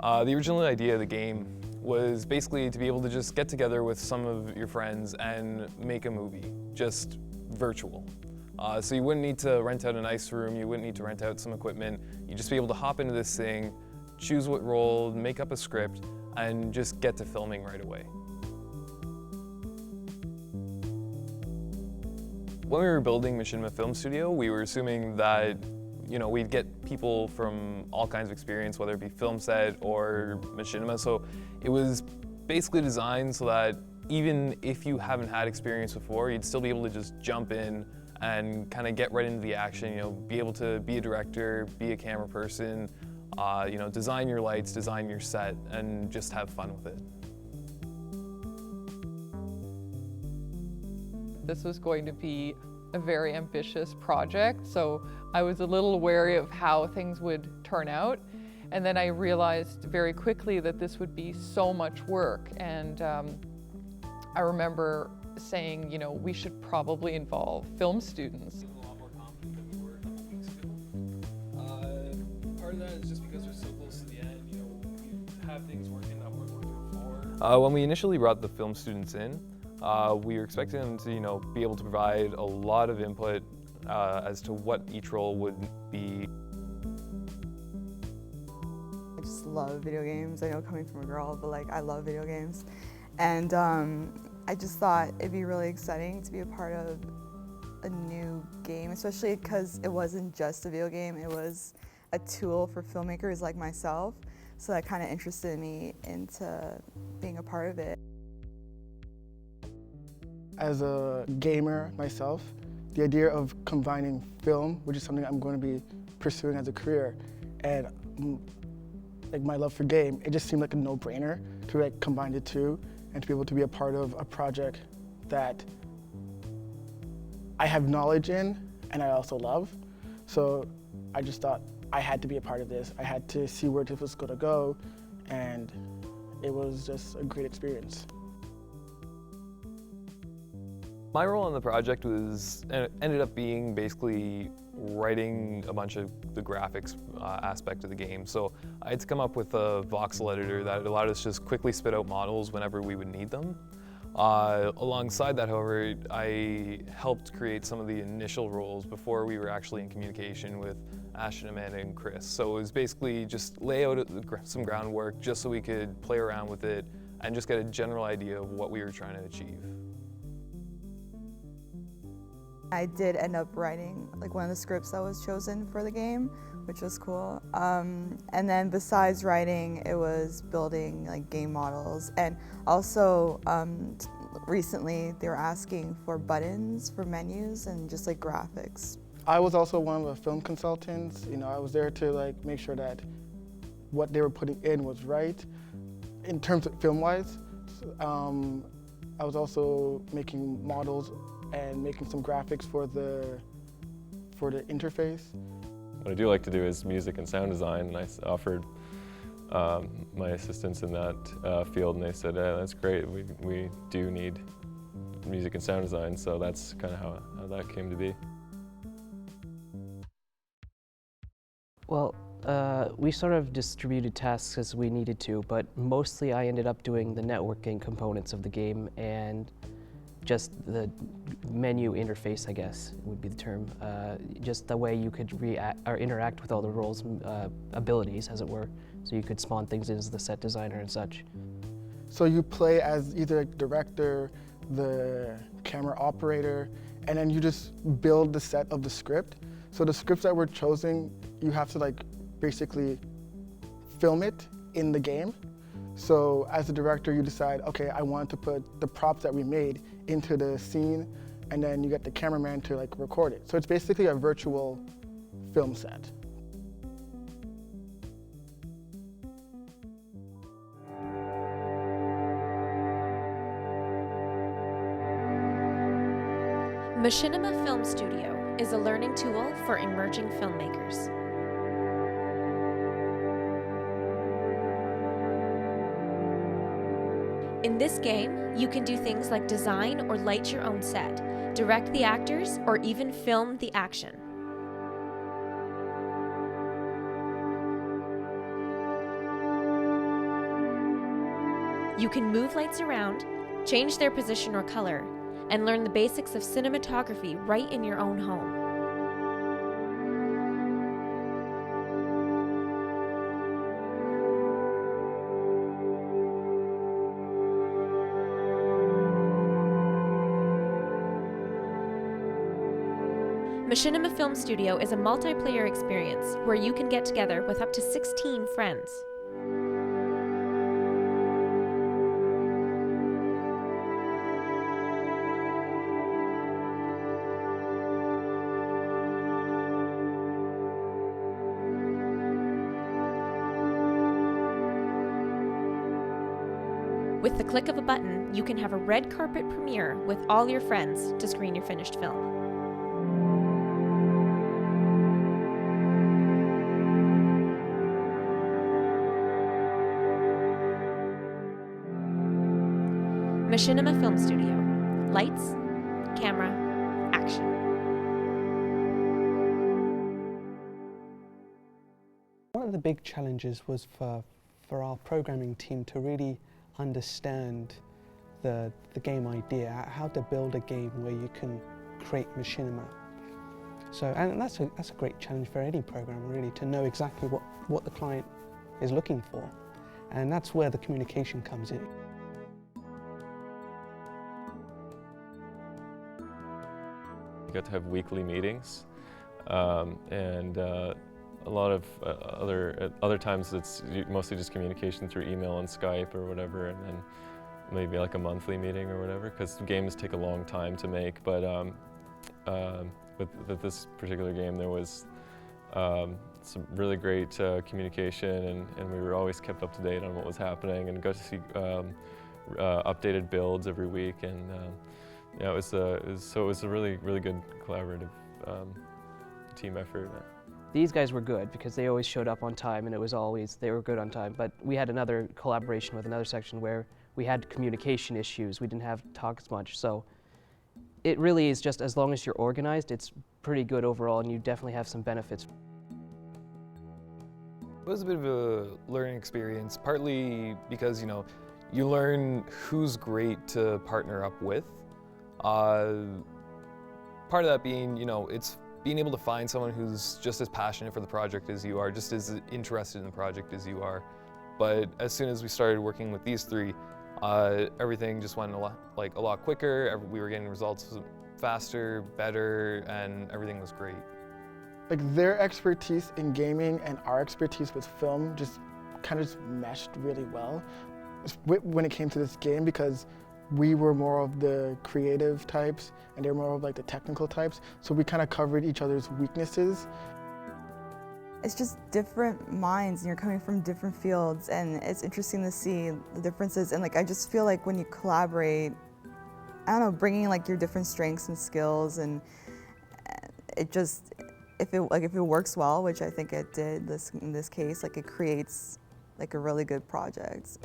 The original idea of the game was basically to be able to just get together with some of your friends and make a movie, just virtual. So you wouldn't need to rent out a nice room, you wouldn't need to rent out some equipment, you'd just be able to hop into this thing, choose what role, make up a script, and just get to filming right away. When we were building Machinima Film Studio, we were assuming that we'd get people from all kinds of experience, whether it be film set or machinima. So it was basically designed so that even if you haven't had experience before, you'd still be able to just jump in and kind of get right into the action, be able to be a director, be a camera person, design your lights, design your set, and just have fun with it. This was going to be a very ambitious project, so I was a little wary of how things would turn out. And then I realized very quickly that this would be so much work. And I remember saying, we should probably involve film students. A lot more confident than we were a couple weeks ago. Part of that is just because we're so close to the end, we have things working that weren't working before. When we initially brought the film students in, we were expecting them to, be able to provide a lot of input as to what each role would be. I just love video games. I know coming from a girl, but I love video games. And I just thought it'd be really exciting to be a part of a new game, especially because it wasn't just a video game, it was a tool for filmmakers like myself. So that kind of interested me into being a part of it. As a gamer myself, the idea of combining film, which is something I'm going to be pursuing as a career, and my love for game, it just seemed like a no-brainer to combine the two and to be able to be a part of a project that I have knowledge in and I also love. So I just thought I had to be a part of this. I had to see where this was going to go, and it was just a great experience. My role on the project ended up being basically writing a bunch of the graphics aspect of the game. So I had to come up with a voxel editor that allowed us to just quickly spit out models whenever we would need them. Alongside that, however, I helped create some of the initial roles before we were actually in communication with Ashton, Amanda, and Chris. So it was basically just lay out some groundwork just so we could play around with it and just get a general idea of what we were trying to achieve. I did end up writing one of the scripts that was chosen for the game, which was cool. And then besides writing, it was building game models. And also recently they were asking for buttons for menus and just graphics. I was also one of the film consultants. I was there to make sure that what they were putting in was right. In terms of film-wise, I was also making models and making some graphics for the interface. What I do like to do is music and sound design, and I offered my assistants in that field, and they said, that's great, we do need music and sound design, so that's kind of how that came to be. Well, we sort of distributed tasks as we needed to, but mostly I ended up doing the networking components of the game and just the menu interface, I guess would be the term. Just the way you could react or interact with all the roles' abilities, as it were. So you could spawn things as the set designer and such. So you play as either the director, the camera operator, and then you just build the set of the script. So the scripts that were chosen, you have to basically film it in the game. So as a director, you decide, okay, I want to put the props that we made into the scene, and then you get the cameraman to record it. So it's basically a virtual film set. Machinima Film Studio is a learning tool for emerging filmmakers. In this game, you can do things like design or light your own set, direct the actors, or even film the action. You can move lights around, change their position or color, and learn the basics of cinematography right in your own home. Machinima Film Studio is a multiplayer experience where you can get together with up to 16 friends. With the click of a button, you can have a red carpet premiere with all your friends to screen your finished film. Machinima Film Studio. Lights, camera, action. One of the big challenges was for our programming team to really understand the game idea, how to build a game where you can create machinima. So, and that's a great challenge for any programmer really, to know exactly what the client is looking for. And that's where the communication comes in. We got to have weekly meetings, and a lot of other times it's mostly just communication through email and Skype or whatever, and then maybe like a monthly meeting or whatever, because games take a long time to make. But with this particular game, there was some really great communication, and we were always kept up to date on what was happening, and got to see updated builds every week, and yeah, it was a really good collaborative team effort. These guys were good because they always showed up on time, and they were good on time. But we had another collaboration with another section where we had communication issues. We didn't have talk as much. So it really is just, as long as you're organized, it's pretty good overall, and you definitely have some benefits. It was a bit of a learning experience, partly because, you learn who's great to partner up with. Part of that being, it's being able to find someone who's just as passionate for the project as you are, just as interested in the project as you are. But as soon as we started working with these three, everything just went a lot quicker. We were getting results faster, better, and everything was great. Like, their expertise in gaming and our expertise with film just kind of meshed really well when it came to this game, because we were more of the creative types and they were more of like the technical types, so we kind of covered each other's weaknesses. It's just different minds and you're coming from different fields, and it's interesting to see the differences. And I just feel like when you collaborate, I don't know, bringing your different strengths and skills, and it just, if it works well, which I think it did in this case, it creates a really good project.